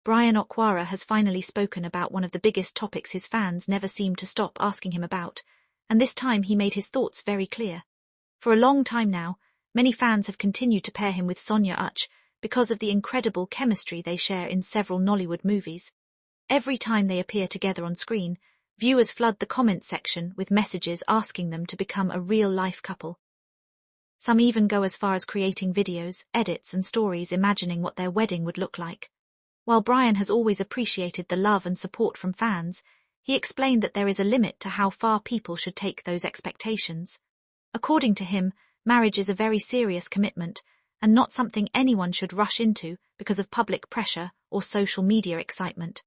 BRYAN OKWARA has finally spoken about one of the biggest topics his fans never seem to stop asking him about, and this time he made his thoughts very clear. For a long time now, many fans have continued to pair him with Sonia UCHE because of the incredible chemistry they share in several Nollywood movies. Every time they appear together on screen, viewers flood the comment section with messages asking them to become a real-life couple. Some even go as far as creating videos, edits and stories imagining what their wedding would look like. While BRYAN has always appreciated the love and support from fans, he explained that there is a limit to how far people should take those expectations. According to him, marriage is a very serious commitment, and not something anyone should rush into because of public pressure or social media excitement.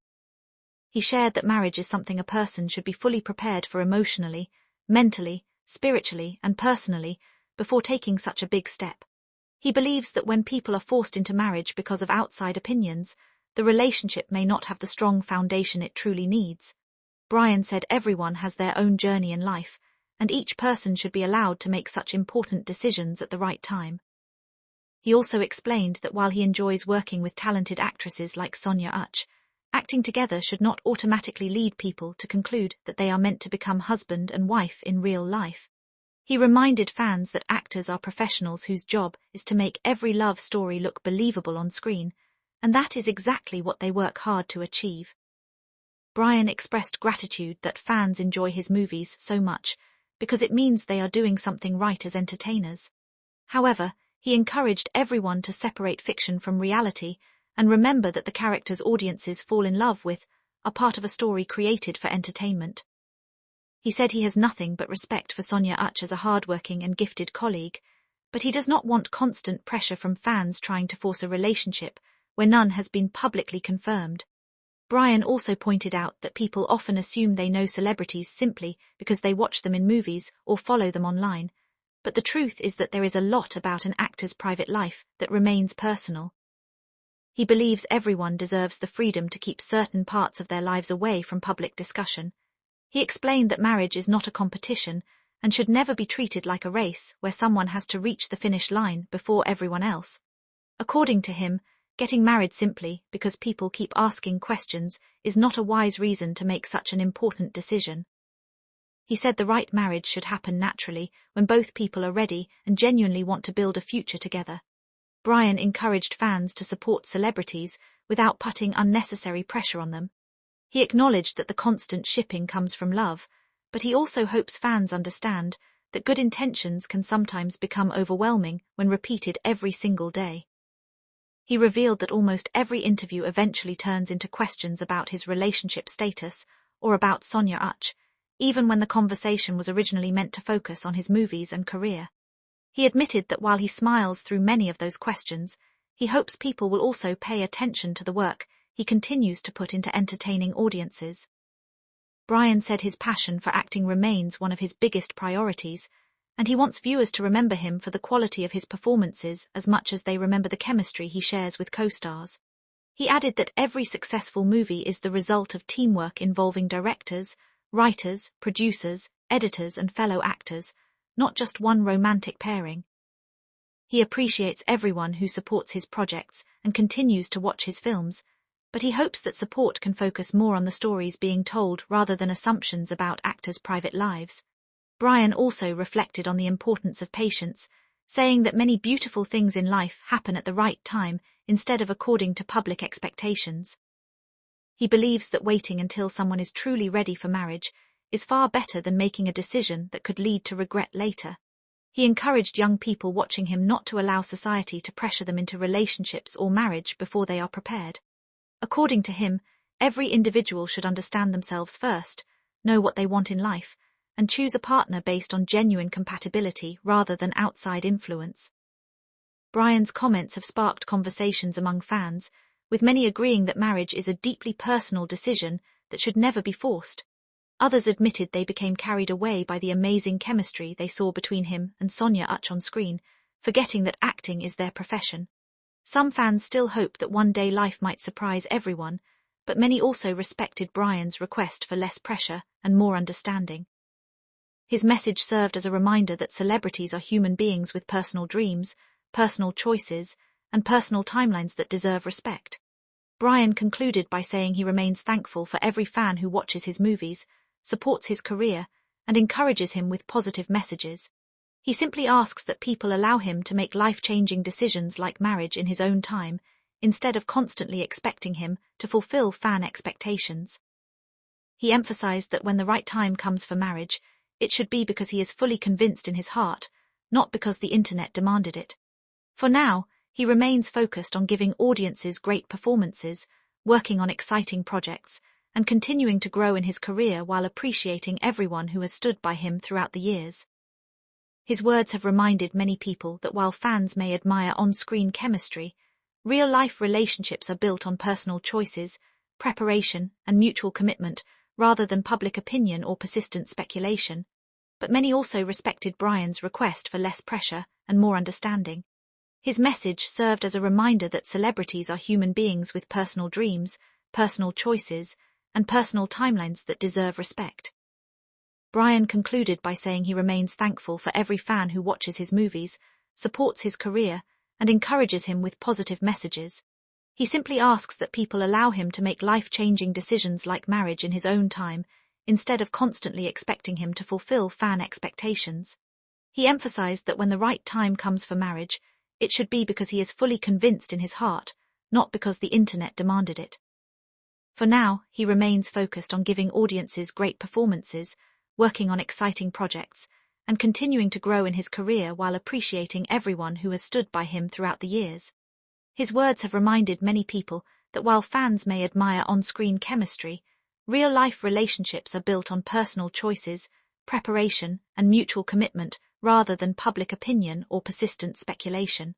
He shared that marriage is something a person should be fully prepared for emotionally, mentally, spiritually, and personally before taking such a big step. He believes that when people are forced into marriage because of outside opinions, the relationship may not have the strong foundation it truly needs. BRYAN said everyone has their own journey in life, and each person should be allowed to make such important decisions at the right time. He also explained that while he enjoys working with talented actresses like Sonia UCHE, acting together should not automatically lead people to conclude that they are meant to become husband and wife in real life. He reminded fans that actors are professionals whose job is to make every love story look believable on screen, and that is exactly what they work hard to achieve. BRYAN expressed gratitude that fans enjoy his movies so much, because it means they are doing something right as entertainers. However, he encouraged everyone to separate fiction from reality and remember that the characters audiences fall in love with are part of a story created for entertainment. He said he has nothing but respect for Sonia UCHE as a hardworking and gifted colleague, but he does not want constant pressure from fans trying to force a relationship where none has been publicly confirmed. BRYAN also pointed out that people often assume they know celebrities simply because they watch them in movies or follow them online, but the truth is that there is a lot about an actor's private life that remains personal. He believes everyone deserves the freedom to keep certain parts of their lives away from public discussion. He explained that marriage is not a competition and should never be treated like a race where someone has to reach the finish line before everyone else. According to him, getting married simply because people keep asking questions is not a wise reason to make such an important decision. He said the right marriage should happen naturally when both people are ready and genuinely want to build a future together. BRYAN encouraged fans to support celebrities without putting unnecessary pressure on them. He acknowledged that the constant shipping comes from love, but he also hopes fans understand that good intentions can sometimes become overwhelming when repeated every single day. He revealed that almost every interview eventually turns into questions about his relationship status or about Sonia UCHE, even when the conversation was originally meant to focus on his movies and career. He admitted that while he smiles through many of those questions, he hopes people will also pay attention to the work he continues to put into entertaining audiences. BRYAN said his passion for acting remains one of his biggest priorities, and he wants viewers to remember him for the quality of his performances as much as they remember the chemistry he shares with co-stars. He added that every successful movie is the result of teamwork involving directors, writers, producers, editors, and fellow actors, not just one romantic pairing. He appreciates everyone who supports his projects and continues to watch his films, but he hopes that support can focus more on the stories being told rather than assumptions about actors' private lives. BRYAN also reflected on the importance of patience, saying that many beautiful things in life happen at the right time instead of according to public expectations. He believes that waiting until someone is truly ready for marriage is far better than making a decision that could lead to regret later. He encouraged young people watching him not to allow society to pressure them into relationships or marriage before they are prepared. According to him, every individual should understand themselves first, know what they want in life, and choose a partner based on genuine compatibility rather than outside influence. BRYAN's comments have sparked conversations among fans, with many agreeing that marriage is a deeply personal decision that should never be forced. Others admitted they became carried away by the amazing chemistry they saw between him and Sonia UCHE on screen, forgetting that acting is their profession. Some fans still hope that one day life might surprise everyone, but many also respected BRYAN's request for less pressure and more understanding. His message served as a reminder that celebrities are human beings with personal dreams, personal choices, and personal timelines that deserve respect. BRYAN concluded by saying he remains thankful for every fan who watches his movies, supports his career, and encourages him with positive messages. He simply asks that people allow him to make life-changing decisions like marriage in his own time, instead of constantly expecting him to fulfill fan expectations. He emphasized that when the right time comes for marriage, it should be because he is fully convinced in his heart, not because the internet demanded it. For now, he remains focused on giving audiences great performances, working on exciting projects, and continuing to grow in his career while appreciating everyone who has stood by him throughout the years. His words have reminded many people that while fans may admire on-screen chemistry, real-life relationships are built on personal choices, preparation, and mutual commitment, rather than public opinion or persistent speculation. But many also respected BRYAN's request for less pressure and more understanding. His message served as a reminder that celebrities are human beings with personal dreams, personal choices, and personal timelines that deserve respect. BRYAN concluded by saying he remains thankful for every fan who watches his movies, supports his career, and encourages him with positive messages. He simply asks that people allow him to make life-changing decisions like marriage in his own time, instead of constantly expecting him to fulfill fan expectations. He emphasized that when the right time comes for marriage, it should be because he is fully convinced in his heart, not because the internet demanded it. For now, he remains focused on giving audiences great performances, working on exciting projects, and continuing to grow in his career while appreciating everyone who has stood by him throughout the years. His words have reminded many people that while fans may admire on-screen chemistry, real-life relationships are built on personal choices, preparation, and mutual commitment rather than public opinion or persistent speculation.